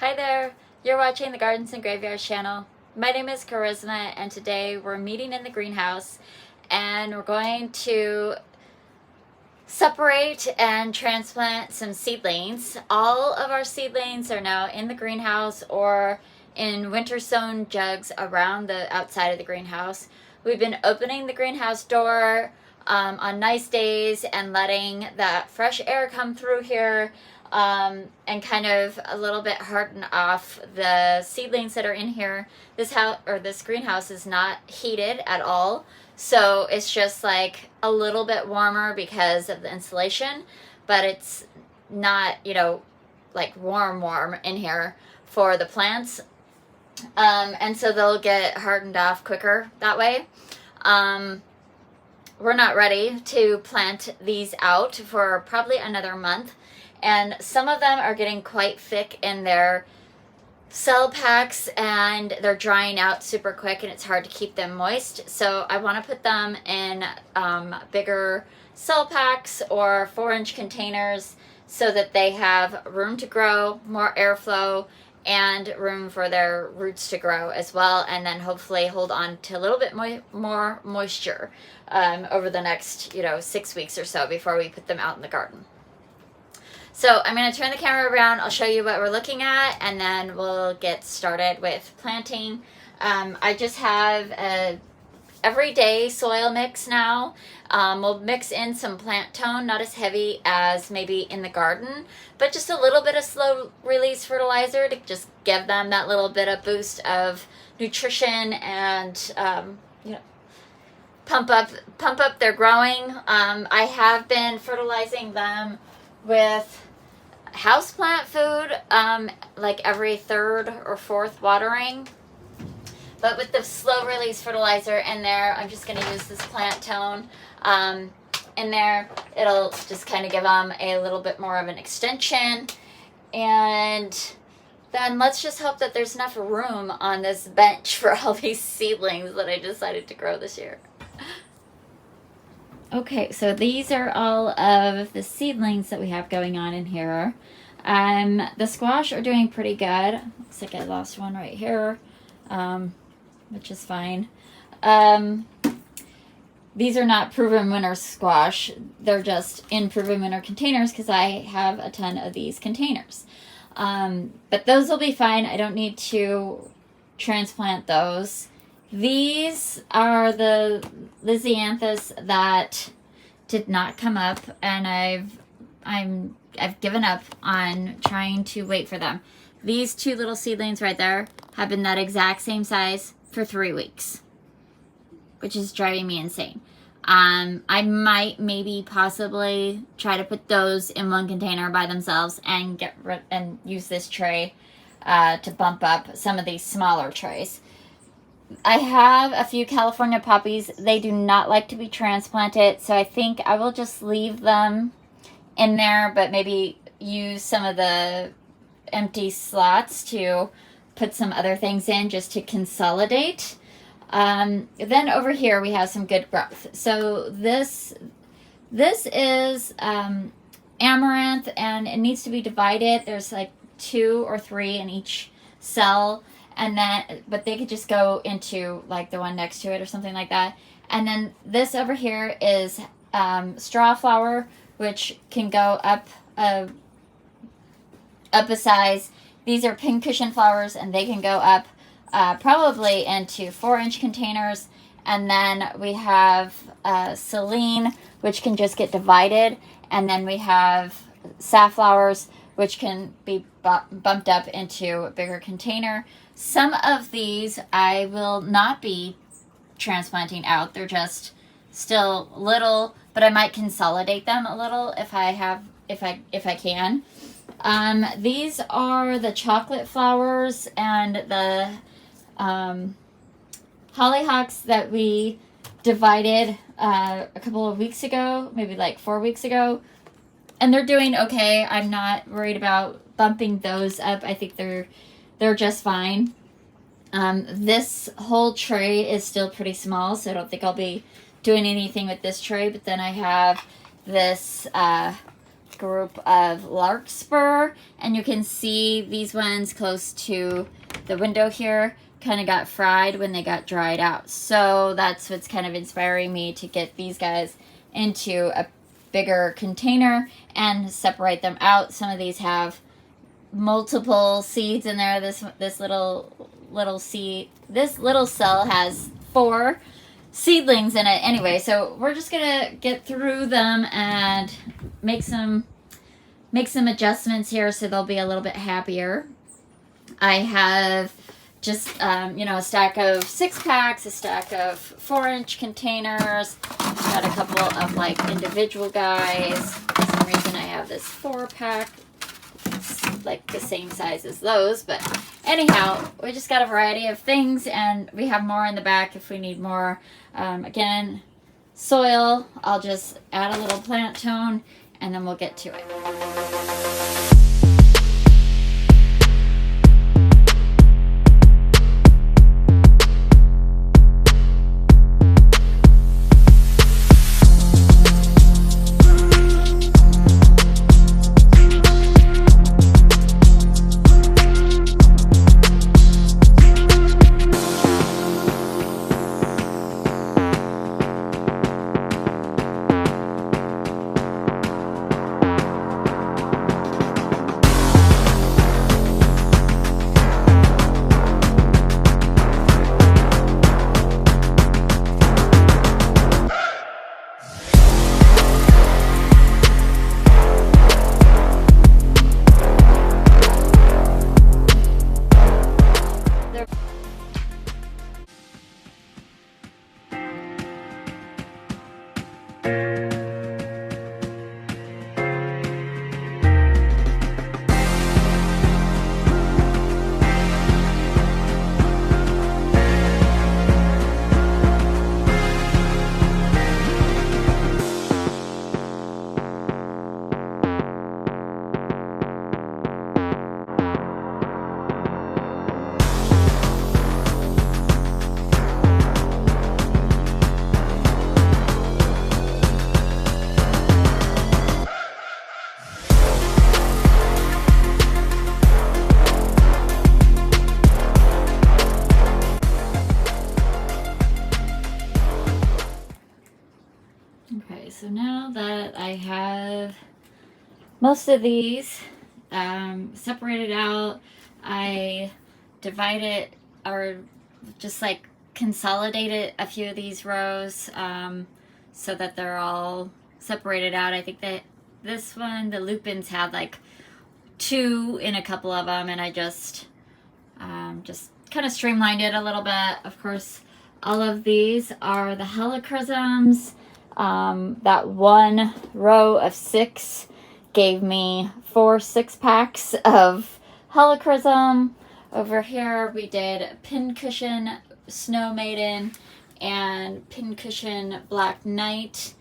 Hi there, you're watching the Gardens and Graveyards channel. My name is Charisma and today we're meeting in the greenhouse and we're going to separate and transplant some seedlings. All of our seedlings are now in the greenhouse or in winter sown jugs around the outside of the greenhouse. We've been opening the greenhouse door on nice days and letting that fresh air come through here and kind of a little bit harden off the seedlings that are in here. This greenhouse is not heated at all, so it's just like a little bit warmer because of the insulation, but it's not, like warm in here for the plants. And so they'll get hardened off quicker that way. We're not ready to plant these out for probably another month. And some of them are getting quite thick in their cell packs and they're drying out super quick and it's hard to keep them moist. So I want to put them in bigger cell packs or 4-inch containers so that they have room to grow, more airflow, and room for their roots to grow as well, and then hopefully hold on to a little bit more moisture over the next 6 weeks or so before we put them out in the garden. So I'm going to turn the camera around, I'll show you what we're looking at, and then we'll get started with planting. I just have a everyday soil mix now. We'll mix in some plant tone, not as heavy as maybe in the garden, but just a little bit of slow release fertilizer to just give them that little bit of boost of nutrition and pump up their growing. I have been fertilizing them with houseplant food, like every third or fourth watering. But with the slow release fertilizer in there, I'm just going to use this plant tone in there. It'll just kind of give them a little bit more of an extension. And then let's just hope that there's enough room on this bench for all these seedlings that I decided to grow this year. Okay, so these are all of the seedlings that we have going on in here. The squash are doing pretty good. Looks like I lost one right here, which is fine. These are not proven winter squash. They're just in proven winter containers because I have a ton of these containers. But those will be fine. I don't need to transplant those. These are the Lysianthus that did not come up, and I've given up on trying to wait for them. These two little seedlings right there have been that exact same size for 3 weeks, which is driving me insane. I might possibly try to put those in one container by themselves and use this tray to bump up some of these smaller trays. I have a few California poppies. They do not like to be transplanted, so I think I will just leave them in there, but maybe use some of the empty slots to put some other things in just to consolidate. Then over here we have some good growth. So this is amaranth, and it needs to be divided. There's like 2 or 3 in each cell. And then, but they could just go into like the one next to it or something like that. And then this over here is straw flower, which can go up a size. These are pincushion flowers, and they can go up probably into 4-inch containers. And then we have Celine, which can just get divided. And then we have safflowers, which can be bumped up into a bigger container. Some of these I will not be transplanting out. They're just still little, but I might consolidate them a little if I can. These are the chocolate flowers and the hollyhocks that we divided a couple of weeks ago, maybe like 4 weeks ago. And they're doing okay. I'm not worried about bumping those up. I think they're just fine. This whole tray is still pretty small, so I don't think I'll be doing anything with this tray. But then I have this group of larkspur, and you can see these ones close to the window here kind of got fried when they got dried out. So that's what's kind of inspiring me to get these guys into a bigger container and separate them out. Some of these have multiple seeds in there. This little seed, this little cell has 4 seedlings in it anyway, so we're just gonna get through them and make some adjustments here so they'll be a little bit happier. I have just a stack of 6-packs, a stack of 4-inch containers. Got a couple of like individual guys. For some reason I have this 4-pack. It's like the same size as those, but anyhow, we just got a variety of things, and we have more in the back if we need more. Again, soil, I'll just add a little plant tone and then we'll get to it. Okay, so now that I have most of these separated out, I divided or just like consolidated a few of these rows so that they're all separated out. I think that this one, the lupins, had like 2 in a couple of them, and I just kind of streamlined it a little bit. Of course, all of these are the helichrysums. That one row of 6 gave me 4 6-packs of helichrysum. Over here we did pincushion snow maiden and pincushion black knight,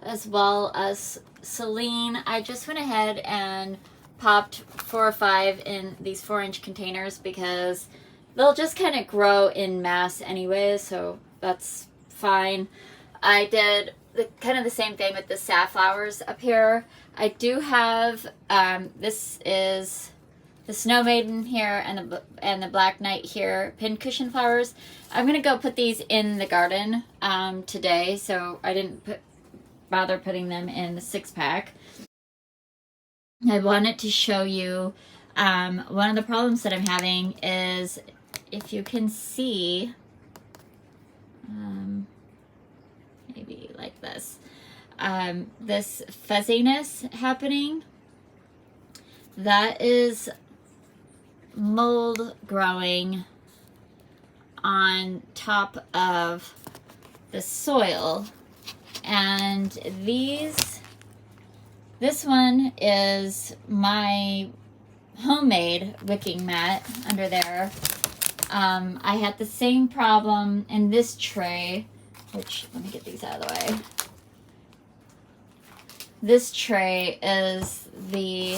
as well as Celine. I just went ahead and popped 4 or 5 in these 4-inch containers because they'll just kind of grow in mass anyway, so that's fine. I did kind of the same thing with the safflowers up here. I do have this is the snow maiden here and the black knight here, pincushion flowers. I'm gonna go put these in the garden today, so I didn't bother putting them in the 6-pack. I wanted to show you one of the problems that I'm having is, if you can see, maybe like this, this fuzziness happening. That is mold growing on top of the soil. And this one is my homemade wicking mat under there. I had the same problem in this tray, which, let me get these out of the way. This tray is the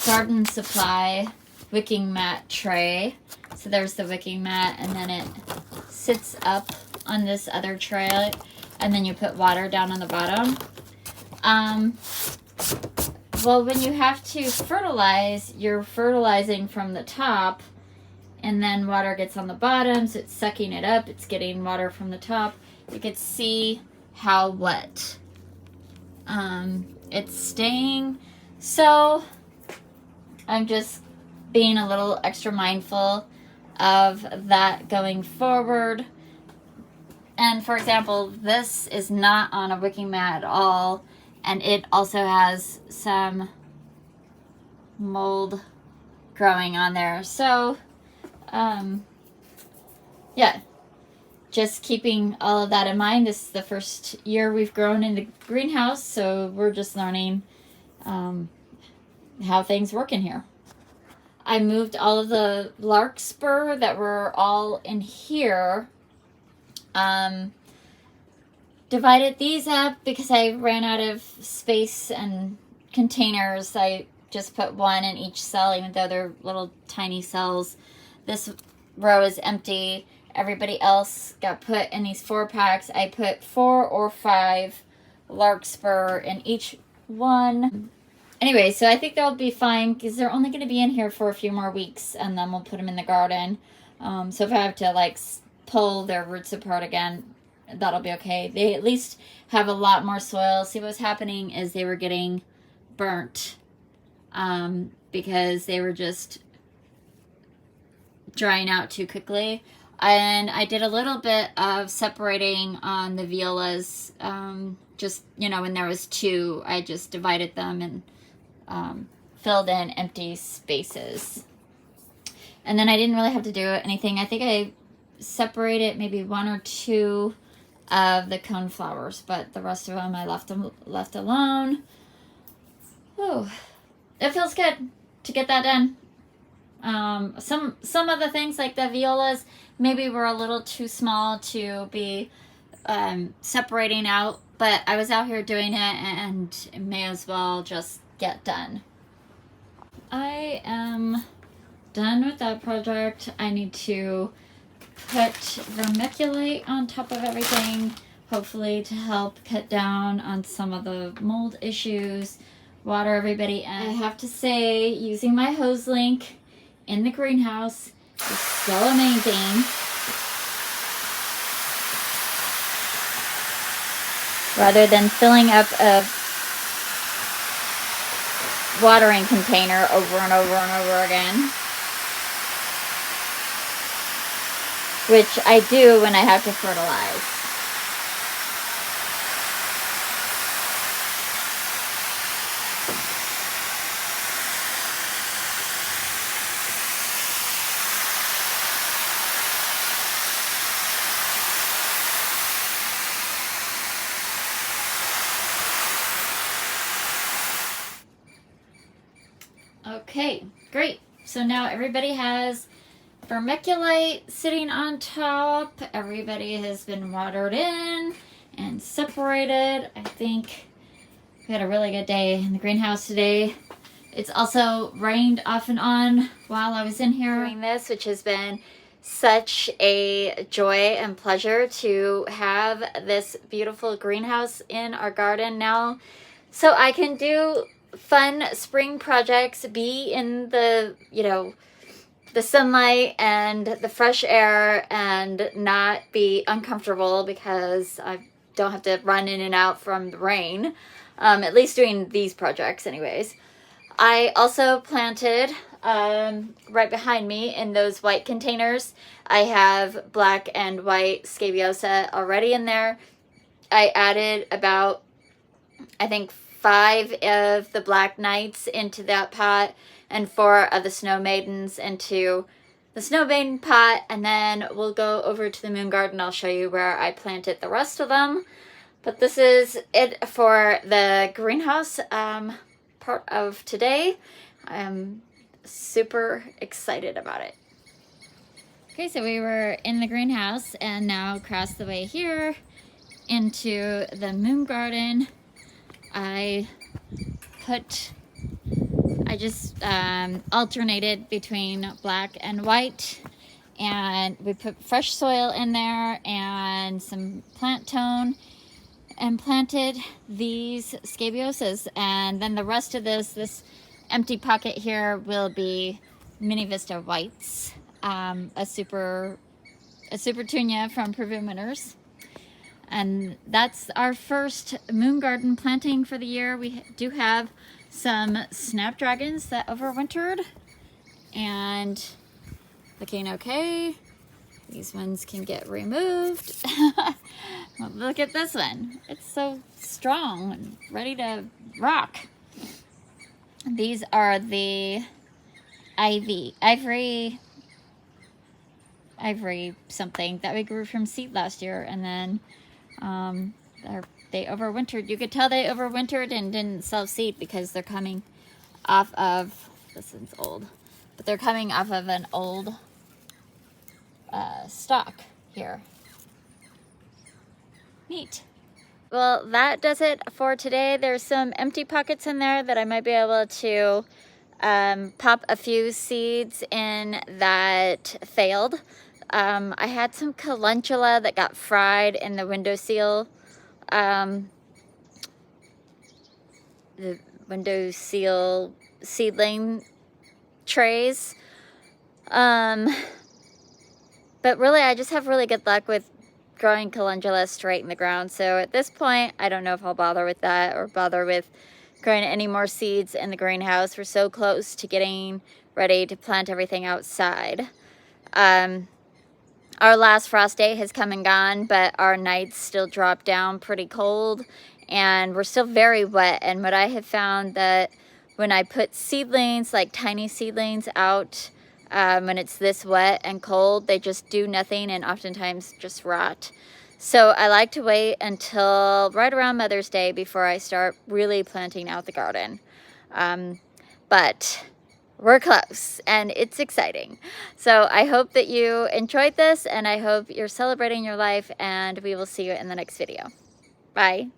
Garden Supply wicking mat tray. So there's the wicking mat, and then it sits up on this other tray, and then you put water down on the bottom. Well, when you have to fertilize, you're fertilizing from the top, and then water gets on the bottom, so it's sucking it up. It's getting water from the top. You can see how wet it's staying. So I'm just being a little extra mindful of that going forward. And for example, this is not on a wicking mat at all, and it also has some mold growing on there. So yeah, just keeping all of that in mind. This is the first year we've grown in the greenhouse, so we're just learning how things work in here. I moved all of the larkspur that were all in here. Divided these up because I ran out of space and containers. I just put one in each cell, even though they're little tiny cells. This row is empty. Everybody else got put in these 4-packs. I put 4 or 5 larkspur in each one. Anyway, so I think they'll be fine because they're only going to be in here for a few more weeks, and then we'll put them in the garden. So if I have to like pull their roots apart again, that'll be okay. They at least have a lot more soil. See, what's happening is they were getting burnt because they were just drying out too quickly. And I did a little bit of separating on the violas. Just, you know, when there was 2, I just divided them and filled in empty spaces. And then I didn't really have to do anything. I think I separated maybe 1 or 2 of the coneflowers, but the rest of them I left alone. Ooh, it feels good to get that done. Some of the things like the violas maybe were a little too small to be separating out, but I was out here doing it and it may as well just get done. I am done with that project. I need to put vermiculite on top of everything, hopefully to help cut down on some of the mold issues, water everybody. And I have to say, using my hose link in the greenhouse is so amazing. Rather than filling up a watering container over and over and over again. Which I do when I have to fertilize. Okay, great. So now everybody has vermiculite sitting on top. Everybody has been watered in and separated. I think we had a really good day in the greenhouse today. It's also rained off and on while I was in here doing this, which has been such a joy and pleasure to have this beautiful greenhouse in our garden now, so I can do fun spring projects, be in the, you know, the sunlight and the fresh air and not be uncomfortable because I don't have to run in and out from the rain, at least doing these projects anyways. I also planted right behind me in those white containers. I have black and white scabiosa already in there. I added about, I think, 5 of the black knights into that pot and 4 of the snow maidens into the snow maiden pot, and then we'll go over to the moon garden. I'll show you where I planted the rest of them. But this is it for the greenhouse part of today. I'm super excited about it. Okay, so we were in the greenhouse and now across the way here into the moon garden. I just alternated between black and white, and we put fresh soil in there and some plant tone, and planted these scabiosas, and then the rest of this empty pocket here will be Mini Vista Whites, a super tunia from Proven Winners. And that's our first moon garden planting for the year. We do have some snapdragons that overwintered and looking okay. These ones can get removed. Well, look at this one. It's so strong and ready to rock. These are the ivory something that we grew from seed last year, and then they overwintered. You could tell they overwintered and didn't sell seed because they're coming off of, this one's old, but they're coming off of an old stock here. Neat. Well, that does it for today. There's some empty pockets in there that I might be able to pop a few seeds in that failed. I had some calendula that got fried in the windowsill, seedling trays. But really, I just have really good luck with growing calendula straight in the ground. So at this point, I don't know if I'll bother with that or bother with growing any more seeds in the greenhouse. We're so close to getting ready to plant everything outside. Our last frost day has come and gone, but our nights still drop down pretty cold and we're still very wet. And what I have found that when I put seedlings, like tiny seedlings out, when it's this wet and cold, they just do nothing and oftentimes just rot. So I like to wait until right around Mother's Day before I start really planting out the garden. But we're close and it's exciting. So I hope that you enjoyed this and I hope you're celebrating your life, and we will see you in the next video. Bye.